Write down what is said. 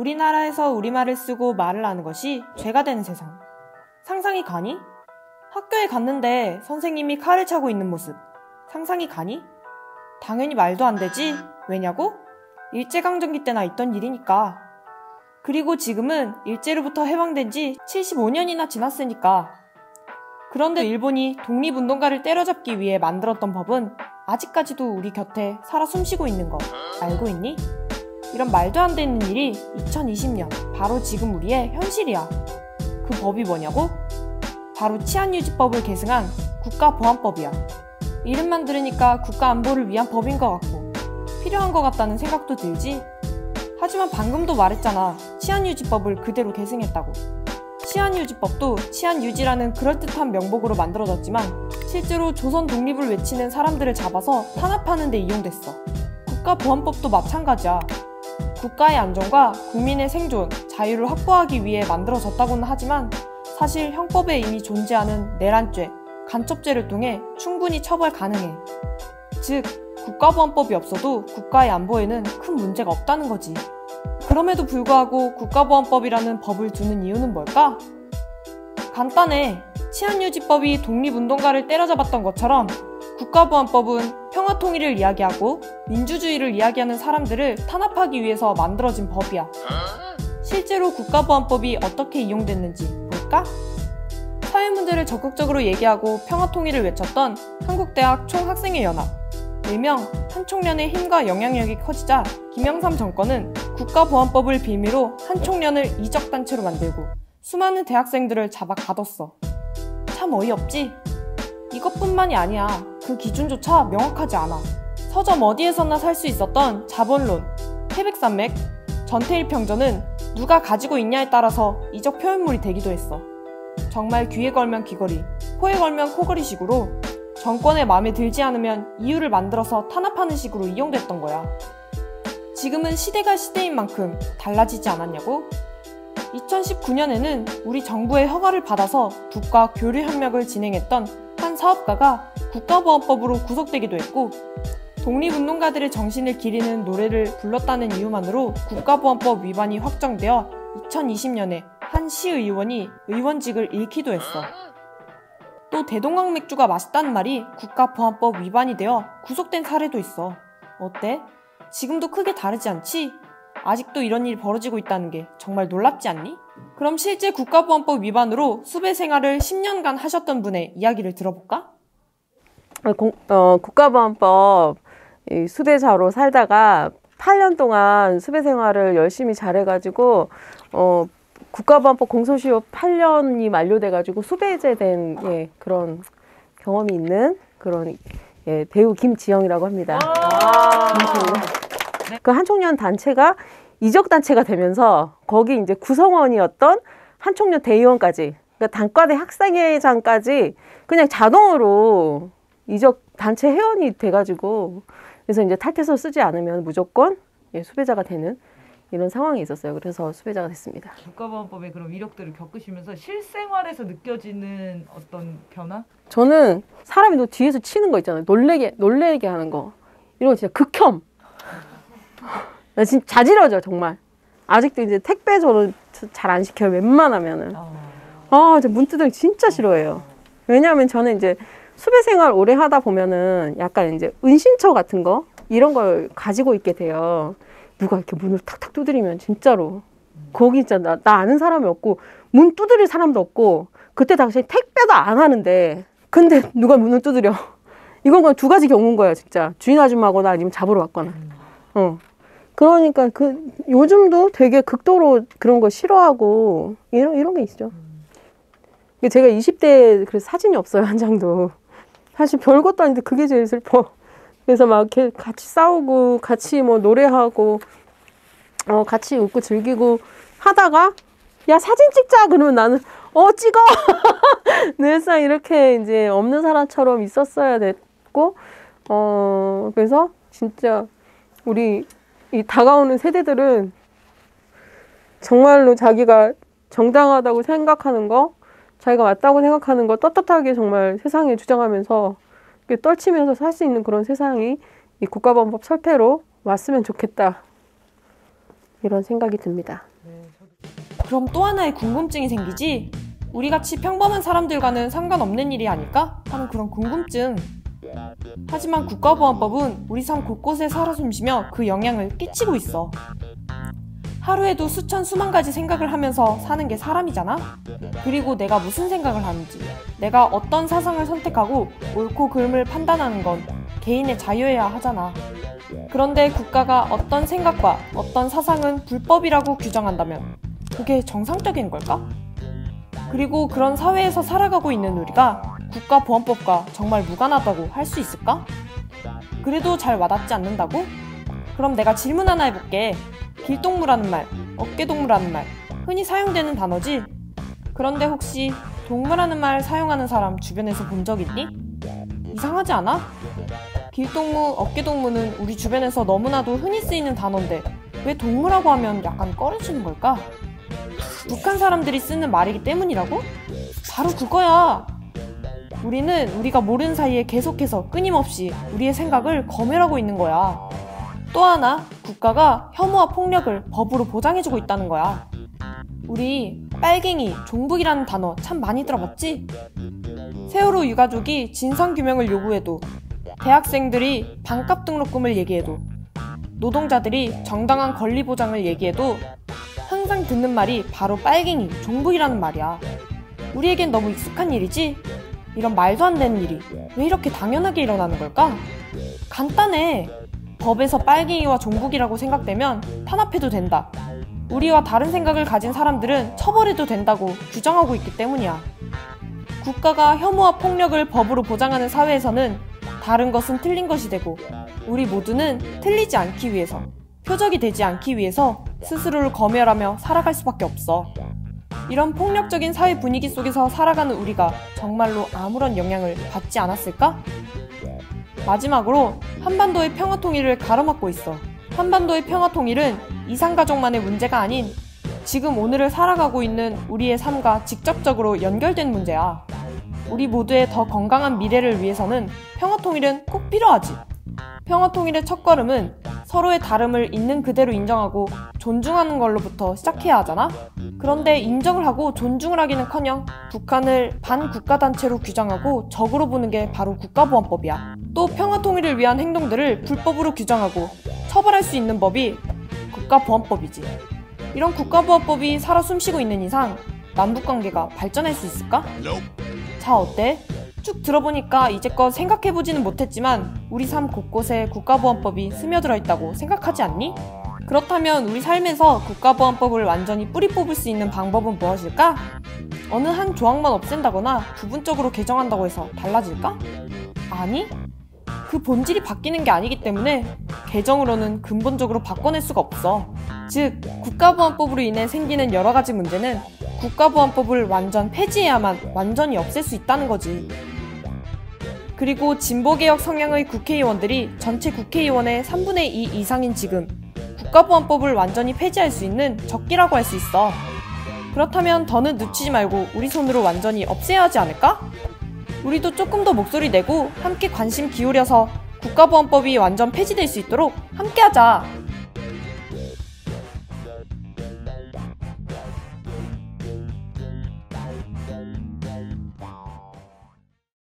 우리나라에서 우리말을 쓰고 말을 하는 것이 죄가 되는 세상. 상상이 가니? 학교에 갔는데 선생님이 칼을 차고 있는 모습. 상상이 가니? 당연히 말도 안 되지. 왜냐고? 일제강점기 때나 있던 일이니까. 그리고 지금은 일제로부터 해방된 지 75년이나 지났으니까. 그런데 일본이 독립운동가를 때려잡기 위해 만들었던 법은 아직까지도 우리 곁에 살아 숨쉬고 있는 거 알고 있니? 이런 말도 안 되는 일이 2020년 바로 지금 우리의 현실이야. 그 법이 뭐냐고? 바로 치안유지법을 계승한 국가보안법이야. 이름만 들으니까 국가안보를 위한 법인 것 같고 필요한 것 같다는 생각도 들지? 하지만 방금도 말했잖아. 치안유지법을 그대로 계승했다고. 치안유지법도 치안유지라는 그럴듯한 명목으로 만들어졌지만 실제로 조선 독립을 외치는 사람들을 잡아서 탄압하는 데 이용됐어. 국가보안법도 마찬가지야. 국가의 안전과 국민의 생존, 자유를 확보하기 위해 만들어졌다고는 하지만 사실 형법에 이미 존재하는 내란죄, 간첩죄를 통해 충분히 처벌 가능해. 즉, 국가보안법이 없어도 국가의 안보에는 큰 문제가 없다는 거지. 그럼에도 불구하고 국가보안법이라는 법을 두는 이유는 뭘까? 간단해. 치안유지법이 독립운동가를 때려잡았던 것처럼 국가보안법은 평화통일을 이야기하고 민주주의를 이야기하는 사람들을 탄압하기 위해서 만들어진 법이야. 실제로 국가보안법이 어떻게 이용됐는지 볼까? 사회 문제를 적극적으로 얘기하고 평화통일을 외쳤던 한국대학 총학생회연합, 일명 한총련의 힘과 영향력이 커지자 김영삼 정권은 국가보안법을 빌미로 한총련을 이적단체로 만들고 수많은 대학생들을 잡아 가뒀어. 참 어이없지? 이것뿐만이 아니야. 그 기준조차 명확하지 않아. 서점 어디에서나 살 수 있었던 자본론, 태백산맥, 전태일평전은 누가 가지고 있냐에 따라서 이적 표현물이 되기도 했어. 정말 귀에 걸면 귀걸이, 코에 걸면 코걸이 식으로 정권의 마음에 들지 않으면 이유를 만들어서 탄압하는 식으로 이용됐던 거야. 지금은 시대가 시대인 만큼 달라지지 않았냐고? 2019년에는 우리 정부의 허가를 받아서 북과 교류협력을 진행했던 한 사업가가 국가보안법으로 구속되기도 했고, 독립운동가들의 정신을 기리는 노래를 불렀다는 이유만으로 국가보안법 위반이 확정되어 2020년에 한 시의원이 의원직을 잃기도 했어. 또 대동강 맥주가 맛있다는 말이 국가보안법 위반이 되어 구속된 사례도 있어. 어때? 지금도 크게 다르지 않지? 아직도 이런 일이 벌어지고 있다는 게 정말 놀랍지 않니? 그럼 실제 국가보안법 위반으로 수배 생활을 10년간 하셨던 분의 이야기를 들어볼까? 국가보안법 수배자로 살다가 8년 동안 수배 생활을 열심히 잘해가지고 국가보안법 공소시효 8년이 만료돼가지고 수배제 된 그런 경험이 있는 그런 배우 김지영이라고 합니다. 그 한총련 단체가 이적단체가 되면서 거기 이제 구성원이었던 한총련 대의원까지, 그러니까 단과대 학생회장까지 그냥 자동으로 이적단체 회원이 돼가지고, 그래서 이제 탈퇴서 쓰지 않으면 무조건 수배자가 되는 이런 상황이 있었어요. 그래서 수배자가 됐습니다. 국가보안법의 그런 위력들을 겪으시면서 실생활에서 느껴지는 어떤 변화? 저는 사람이 너 뒤에서 치는 거 있잖아요. 놀래게 하는 거. 이런 거 진짜 극혐. 나 진짜 자지러져, 정말. 아직도 이제 택배 저는 잘 안 시켜요. 웬만하면은. 저 문두덩이 진짜 싫어해요. 왜냐하면 저는 이제 수배 생활 오래 하다 보면은 약간 이제 은신처 같은 거 이런 걸 가지고 있게 돼요. 누가 이렇게 문을 탁탁 두드리면 진짜로 거기 진짜 나 아는 사람이 없고 문 두드릴 사람도 없고, 그때 당시에 택배도 안 하는데 근데 누가 문을 두드려. 이건 그냥 두 가지 경우인 거야, 진짜. 주인 아줌마거나 아니면 잡으러 왔거나. 그러니까 요즘도 되게 극도로 그런 거 싫어하고 이런 게 있죠. 제가 20대 그래서 사진이 없어요, 한 장도. 사실 별것도 아닌데 그게 제일 슬퍼. 그래서 막 이렇게 같이 싸우고 같이 뭐 노래하고 같이 웃고 즐기고 하다가 야 사진 찍자 그러면 나는 찍어. 늘상 이렇게 이제 없는 사람처럼 있었어야 됐고, 그래서 진짜 우리 이 다가오는 세대들은 정말로 자기가 정당하다고 생각하는 거, 자기가 맞다고 생각하는 거 떳떳하게 정말 세상에 주장하면서 떨치면서 살 수 있는 그런 세상이 이 국가보안법 철폐로 왔으면 좋겠다. 이런 생각이 듭니다. 그럼 또 하나의 궁금증이 생기지? 우리같이 평범한 사람들과는 상관없는 일이 아닐까? 하는 그런 궁금증. 하지만 국가보안법은 우리 삶 곳곳에 살아 숨쉬며 그 영향을 끼치고 있어. 하루에도 수천 수만 가지 생각을 하면서 사는 게 사람이잖아? 그리고 내가 무슨 생각을 하는지, 내가 어떤 사상을 선택하고 옳고 그름을 판단하는 건 개인의 자유여야 하잖아. 그런데 국가가 어떤 생각과 어떤 사상은 불법이라고 규정한다면 그게 정상적인 걸까? 그리고 그런 사회에서 살아가고 있는 우리가 국가보안법과 정말 무관하다고 할 수 있을까? 그래도 잘 와닿지 않는다고? 그럼 내가 질문 하나 해볼게. 길동무라는 말, 어깨동무라는 말, 흔히 사용되는 단어지? 그런데 혹시 동무라는 말 사용하는 사람 주변에서 본 적 있니? 이상하지 않아? 길동무, 어깨동무는 우리 주변에서 너무나도 흔히 쓰이는 단어인데 왜 동무라고 하면 약간 꺼려지는 걸까? 북한 사람들이 쓰는 말이기 때문이라고? 바로 그거야! 우리는 우리가 모르는 사이에 계속해서 끊임없이 우리의 생각을 검열하고 있는 거야. 또 하나, 국가가 혐오와 폭력을 법으로 보장해주고 있다는 거야. 우리 빨갱이, 종북이라는 단어 참 많이 들어봤지? 세월호 유가족이 진상규명을 요구해도, 대학생들이 반값 등록금을 얘기해도, 노동자들이 정당한 권리 보장을 얘기해도 항상 듣는 말이 바로 빨갱이, 종북이라는 말이야. 우리에겐 너무 익숙한 일이지? 이런 말도 안 되는 일이 왜 이렇게 당연하게 일어나는 걸까? 간단해. 법에서 빨갱이와 종북이라고 생각되면 탄압해도 된다. 우리와 다른 생각을 가진 사람들은 처벌해도 된다고 규정하고 있기 때문이야. 국가가 혐오와 폭력을 법으로 보장하는 사회에서는 다른 것은 틀린 것이 되고 우리 모두는 틀리지 않기 위해서, 표적이 되지 않기 위해서 스스로를 검열하며 살아갈 수밖에 없어. 이런 폭력적인 사회 분위기 속에서 살아가는 우리가 정말로 아무런 영향을 받지 않았을까? 마지막으로 한반도의 평화통일을 가로막고 있어. 한반도의 평화통일은 이산가족만의 문제가 아닌 지금 오늘을 살아가고 있는 우리의 삶과 직접적으로 연결된 문제야. 우리 모두의 더 건강한 미래를 위해서는 평화통일은 꼭 필요하지. 평화통일의 첫걸음은 서로의 다름을 있는 그대로 인정하고 존중하는 걸로부터 시작해야 하잖아? 그런데 인정을 하고 존중을 하기는커녕 북한을 반국가단체로 규정하고 적으로 보는 게 바로 국가보안법이야. 또 평화통일을 위한 행동들을 불법으로 규정하고 처벌할 수 있는 법이 국가보안법이지. 이런 국가보안법이 살아 숨쉬고 있는 이상 남북관계가 발전할 수 있을까? 자, 어때? 쭉 들어보니까 이제껏 생각해보지는 못했지만 우리 삶 곳곳에 국가보안법이 스며들어 있다고 생각하지 않니? 그렇다면 우리 삶에서 국가보안법을 완전히 뿌리 뽑을 수 있는 방법은 무엇일까? 어느 한 조항만 없앤다거나 부분적으로 개정한다고 해서 달라질까? 아니? 그 본질이 바뀌는 게 아니기 때문에 개정으로는 근본적으로 바꿔낼 수가 없어. 즉, 국가보안법으로 인해 생기는 여러 가지 문제는 국가보안법을 완전 폐지해야만 완전히 없앨 수 있다는 거지. 그리고 진보개혁 성향의 국회의원들이 전체 국회의원의 3분의 2 이상인 지금 국가보안법을 완전히 폐지할 수 있는 적기라고 할 수 있어. 그렇다면 더는 늦추지 말고 우리 손으로 완전히 없애야 하지 않을까? 우리도 조금 더 목소리 내고 함께 관심 기울여서 국가보안법이 완전 폐지될 수 있도록 함께하자.